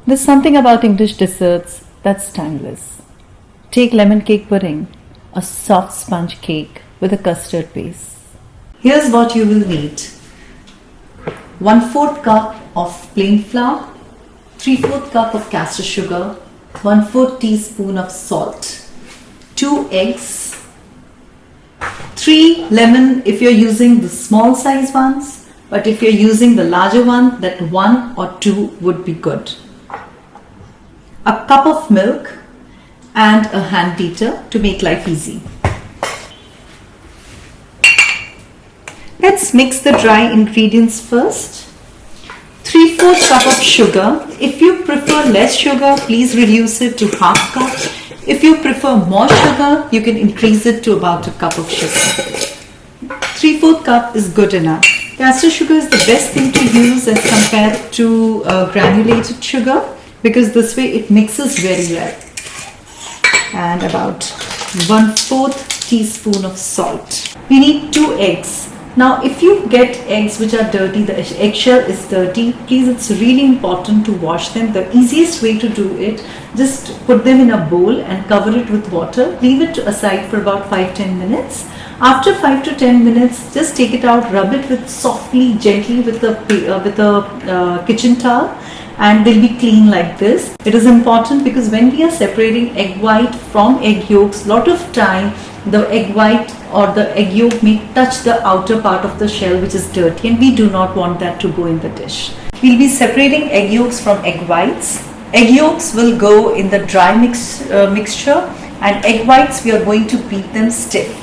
There's something about English desserts that's timeless. Take lemon cake pudding, a soft sponge cake with a custard base. Here's what you will need. 1/4 cup of plain flour, 3/4 cup of caster sugar, 1/4 teaspoon of salt, 2 eggs, 3 lemon if you're using the small size ones, but if you're using the larger one, that 1 or 2 would be good. A cup of milk and a hand beater to make life easy. Let's mix the dry ingredients first. 3/4 cup of sugar. If you prefer less sugar, please reduce it to half cup. If you prefer more sugar, you can increase it to about a cup of sugar. 3/4 cup is good enough. Caster sugar is the best thing to use as compared to granulated sugar, because this way it mixes very well. And about 1/4 teaspoon of salt. We need 2 eggs. Now if you get eggs which are dirty, the eggshell is dirty, please, it's really important to wash them. The easiest way to do it, just put them in a bowl and cover it with water. Leave it aside for about 5-10 minutes. After 5 to 10 minutes, just take it out, rub it with softly, gently with a kitchen towel, and they'll be clean like this. It is important because when we are separating egg white from egg yolks, lot of time the egg white or the egg yolk may touch the outer part of the shell, which is dirty, and we do not want that to go in the dish. We'll be separating egg yolks from egg whites. Egg yolks will go in the dry mixture, and egg whites we are going to beat them stiff.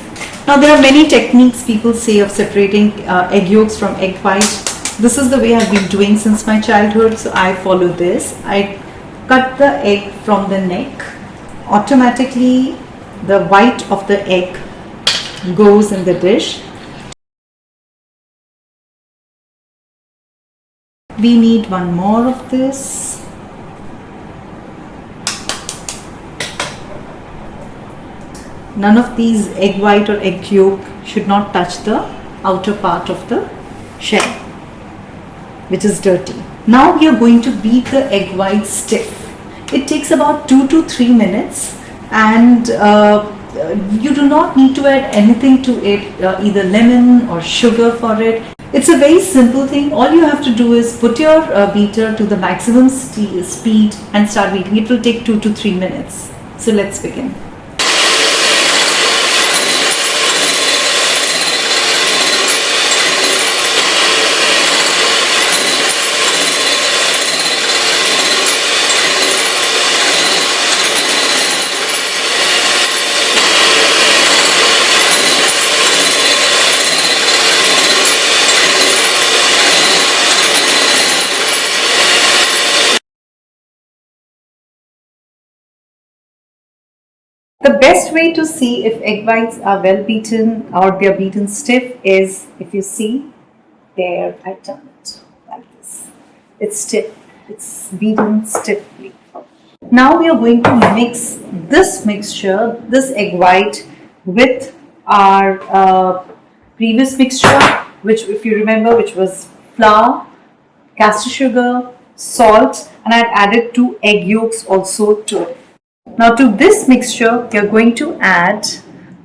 Now there are many techniques people say of separating egg yolks from egg white. This is the way I've been doing since my childhood, so I follow this. I cut the egg from the neck. Automatically the white of the egg goes in the dish. We need one more of this. None of these egg white or egg yolk should not touch the outer part of the shell, which is dirty. Now we are going to beat the egg white stiff. It takes about 2 to 3 minutes, and you do not need to add anything to it, either lemon or sugar for it. It's a very simple thing. All you have to do is put your beater to the maximum speed and start beating. It will take 2 to 3 minutes. So let's begin. The best way to see if egg whites are well beaten or they are beaten stiff is, if you see there, I turn it like this. It's stiff. It's beaten stiffly. Now we are going to mix this mixture, this egg white, with our previous mixture, which, if you remember, which was flour, caster sugar, salt, and I had added 2 egg yolks also to it. Now to this mixture, we are going to add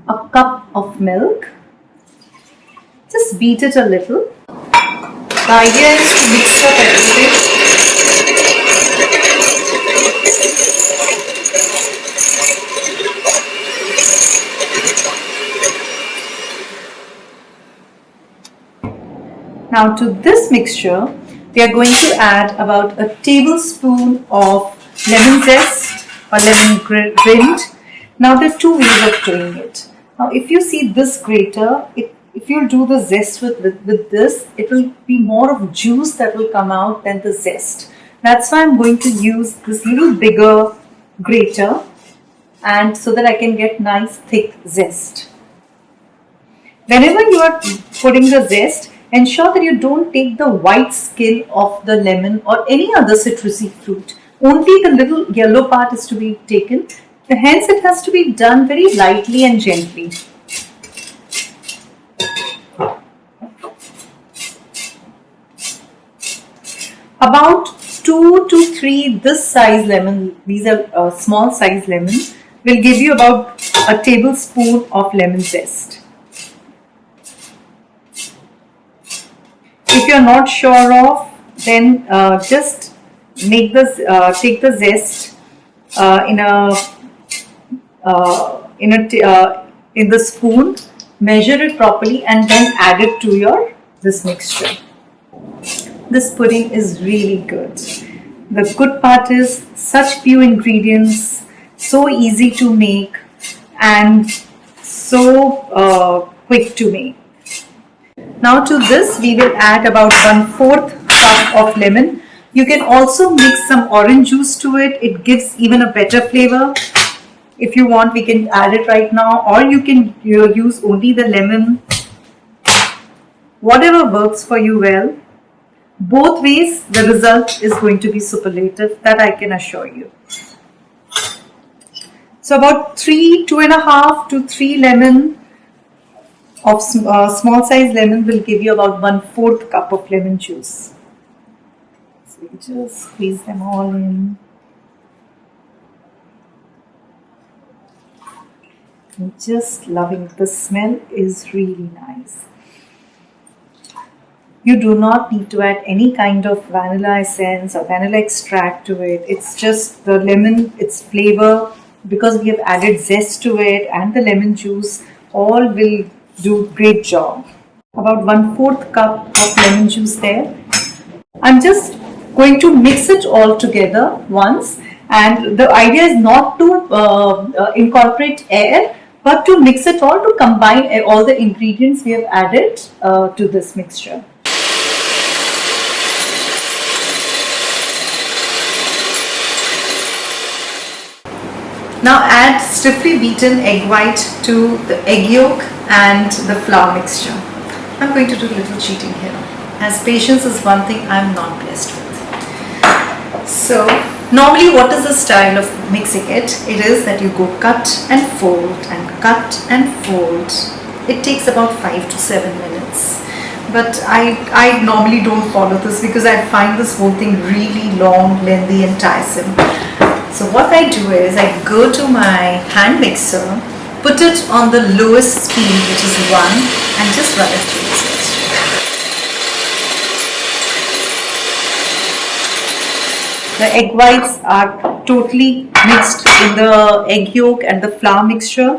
a cup of milk. Just beat it a little. The idea is to mix up everything. Now to this mixture, we are going to add about a tablespoon of lemon zest or lemon grind. Now there are 2 ways of doing it. Now if you see this grater, if you do the zest with this, it will be more of juice that will come out than the zest. That's why I'm going to use this little bigger grater, and so that I can get nice thick zest. Whenever you are putting the zest, ensure that you don't take the white skin of the lemon or any other citrusy fruit. Only the little yellow part is to be taken. Hence, it has to be done very lightly and gently. About 2 to 3 this size lemon, these are small size lemon, will give you about a tablespoon of lemon zest. If you're not sure of, then just make this take the zest in the spoon, measure it properly, and then add it to this mixture. This pudding is really good. The good part is such few ingredients, so easy to make, and so quick to make. Now to this we will add about 1/4 cup of lemon. You can also mix some orange juice to it. It gives even a better flavor. If you want, we can add it right now, or you can use only the lemon. Whatever works for you well. Both ways, the result is going to be superlative, that I can assure you. So about 2.5 to 3 lemon of small size lemon will give you about 1/4 cup of lemon juice. So you just squeeze them all in. I'm just loving it. The smell is really nice. You do not need to add any kind of vanilla essence or vanilla extract to it. It's just the lemon, its flavor, because we have added zest to it, and the lemon juice all will do great job. About 1/4 cup of lemon juice there. I'm just going to mix it all together once, and the idea is not to incorporate air, but to mix it all, to combine all the ingredients we have added to this mixture. Now add stiffly beaten egg white to the egg yolk and the flour mixture. I'm going to do a little cheating here, as patience is one thing I'm not blessed with. So normally what is the style of mixing it? It is that you go cut and fold and cut and fold. It takes about 5 to 7 minutes. But I normally don't follow this because I find this whole thing really long, lengthy and tiresome. So what I do is I go to my hand mixer, put it on the lowest speed, which is 1, and just run it through this mixture. The egg whites are totally mixed in the egg yolk and the flour mixture.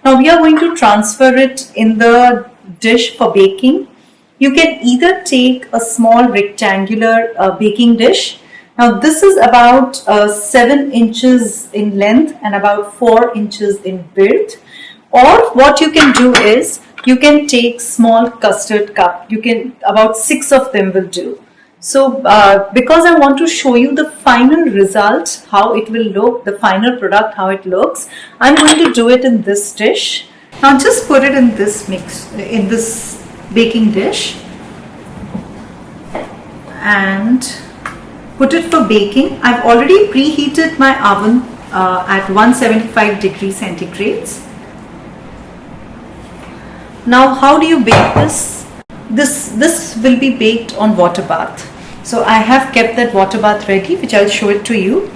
Now we are going to transfer it in the dish for baking. You can either take a small rectangular baking dish. Now this is about 7 inches in length and about 4 inches in width. Or what you can do is, you can take small custard cup. You can, about 6 of them will do. So because I want to show you the final result, how it will look, the final product, how it looks, I'm going to do it in this dish. Now just put it in this in this baking dish, and put it for baking. I've already preheated my oven at 175 degrees centigrade. Now how do you bake this? This will be baked on water bath. So I have kept that water bath ready, which I'll show it to you.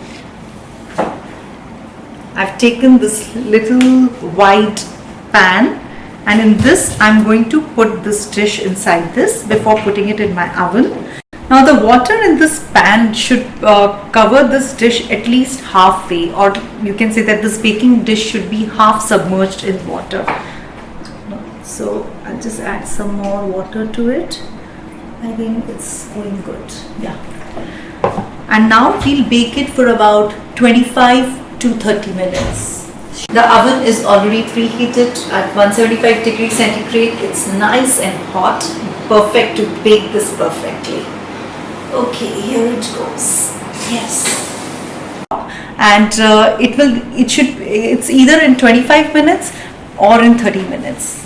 I've taken this little wide pan, and in this I'm going to put this dish inside this before putting it in my oven. Now the water in this pan should cover this dish at least halfway, or you can say that this baking dish should be half submerged in water. So I'll just add some more water to it. I think it's going good. Yeah. And now we'll bake it for about 25 to 30 minutes. The oven is already preheated at 175 degrees centigrade. It's nice and hot, perfect to bake this perfectly. Okay, here it goes. Yes. And it's either in 25 minutes or in 30 minutes.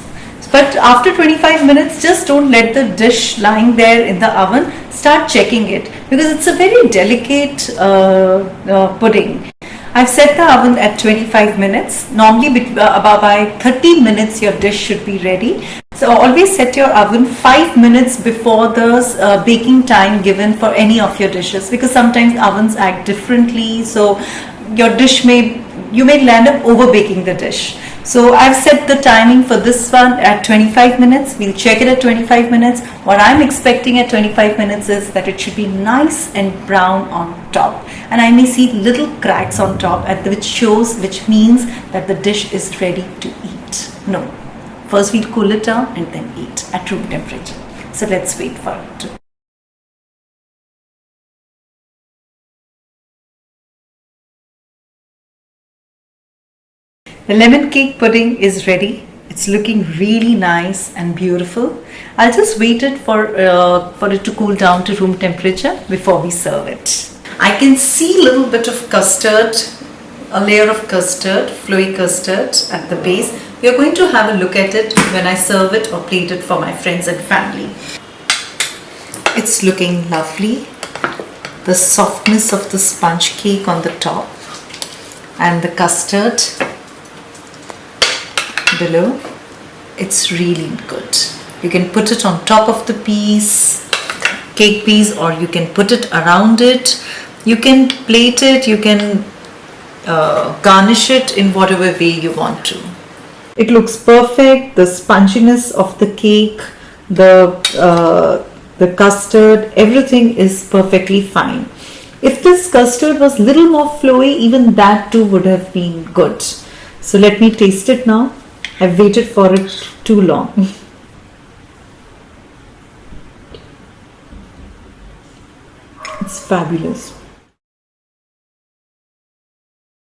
But after 25 minutes, just don't let the dish lying there in the oven. Start checking it, because it's a very delicate pudding. I've set the oven at 25 minutes. Normally about by 30 minutes your dish should be ready. So always set your oven 5 minutes before the baking time given for any of your dishes, because sometimes ovens act differently. So your dish you may land up over baking the dish. So I've set the timing for this one at 25 minutes. We'll check it at 25 minutes. What I'm expecting at 25 minutes is that it should be nice and brown on top. And I may see little cracks on top, which means that the dish is ready to eat. No. First we'll cool it down and then eat at room temperature. So let's wait for it to. The lemon cake pudding is ready. It's looking really nice and beautiful. I'll just wait it for it to cool down to room temperature before we serve it. I can see a little bit of custard, a layer of custard, flowy custard at the base. We are going to have a look at it when I serve it or plate it for my friends and family. It's looking lovely. The softness of the sponge cake on the top and the custard below, it's really good. You can put it on top of the cake piece, or you can put it around it. You can plate it, you can garnish it in whatever way you want to. It looks perfect. The sponginess of the cake, the custard, everything is perfectly fine. If this custard was little more flowy, even that too would have been good. So let me taste it now. I've waited for it too long. It's fabulous.